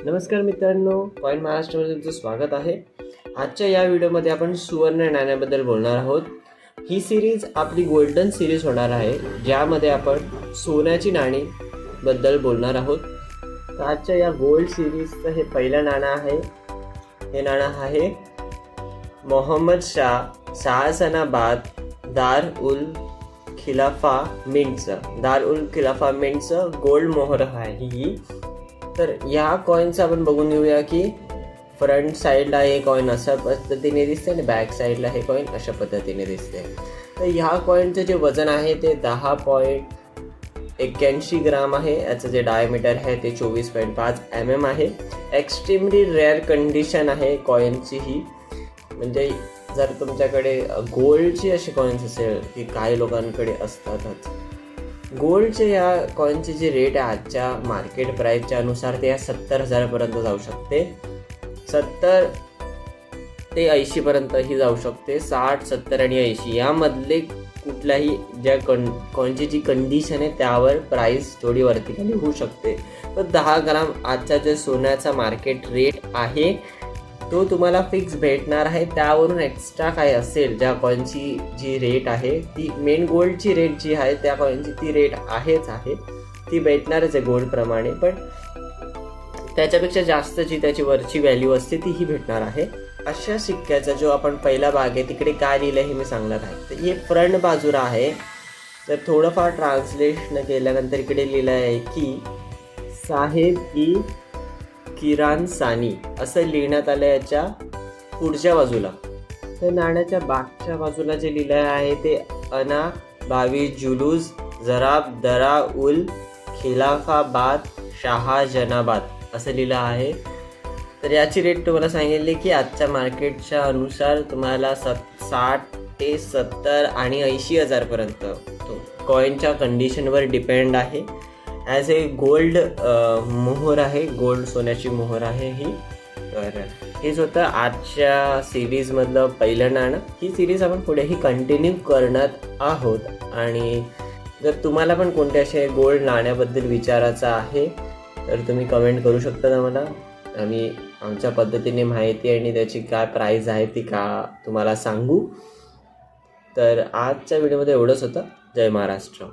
नमस्कार मित्रांनो, कॉइन महाराष्ट्रामध्ये तुमचं स्वागत आहे. आजच्या या व्हिडिओमध्ये आपण सुवर्ण नाण्याबद्दल बोलणार आहोत. ही सिरीज आपली गोल्डन सिरीज होणार आहे, ज्यामध्ये आपण सोन्याची नाणी बद्दल बोलणार आहोत. तर आजच्या या गोल्ड सिरीजचं हे पहिलं नाणं आहे. हे नाणं आहे मोहम्मद शाह शाहसनाबाद दार उल खिलाफा मिंटचं गोल्ड मोहर आहे ही. तर या कॉईनचं आपण बघून घेऊया की फ्रंट साईडला हे कॉईन अशा पद्धतीने दिसते आणि बॅक साईडला हे कॉईन अशा पद्धतीने दिसते. तर ह्या कॉईनचं जे वजन आहे ते 10.81 ग्राम आहे. याचं जे डायमीटर आहे ते 24.5 mm आहे. एक्स्ट्रीमली रेअर कंडिशन आहे कॉईनची ही. म्हणजे जर तुमच्याकडे गोल्डची अशी कॉईन्स असेल की काही लोकांकडे असतातच, गोल्डचे या कॉईनचे जे रेट आहे आजच्या मार्केट प्राईसच्या अनुसार ते 70,000 पर्यंत जाऊ शकते. 70 ते 80 पर्यंतही जाऊ शकते. 60, 70 आणि 80 यामधले कुठल्याही ज्या कॉईनची जी कंडिशन आहे त्यावर प्राईस थोडी वरती खाली होऊ शकते. तर 10 ग्राम आजचा जे सोन्याचा मार्केट रेट आहे तो तुम्हाला फिक्स भेटणार आहे. त्यावरून एक्स्ट्रा काय असेल ज्या कॉईनची जी रेट आहे ती मेन गोल्डची रेट जी आहे त्या कॉईनची ती रेट आहेच आहे, ती भेटणारच आहे गोल्डप्रमाणे, पण त्याच्यापेक्षा जास्त जी त्याची वरची व्हॅल्यू असते तीही भेटणार आहे. अशा सिक्क्याचा जो आपण पहिला भाग आहे तिकडे काय लिहिलं हे मी सांगणार आहे. तर हे फ्रंट बाजूला आहे. तर थोडंफार ट्रान्सलेशन केल्यानंतर इकडे लिहिलं आहे की साहेब ई किरान सानी असं लिहिण्यात आलं याच्या पुढच्या बाजूला. तर नाण्याच्या बागच्या बाजूला जे लिहिलं आहे ते अना 22 जुलूस जराब दरा उल खिलाफाबाद शाहजनाबाद असं लिहिलं आहे. तर याची रेट तुम्हाला सांगितली की आजच्या मार्केटच्या अनुसार तुम्हाला 60 ते 70 आणि 80,000 पर्यंत तो कॉईनच्या कंडिशनवर डिपेंड आहे. ॲज ए गोल्ड मोहर आहे, गोल्ड सोन्याची मोहर आहे ही. तर हेच होतं आजच्या सिरीजमधलं पहिलं नाणं. ही सिरीज आपण पुढेही कंटिन्यू करणार आहोत. आणि जर तुम्हाला पण कोणत्या असे गोल्ड नाण्याबद्दल विचारायचं आहे तर तुम्ही कमेंट करू शकता आम्हाला. आम्ही आमच्या पद्धतीने माहिती आणि त्याची काय प्राईज आहे ती तुम्हाला सांगू. तर आजच्या व्हिडिओमध्ये एवढंच होतं. जय महाराष्ट्र.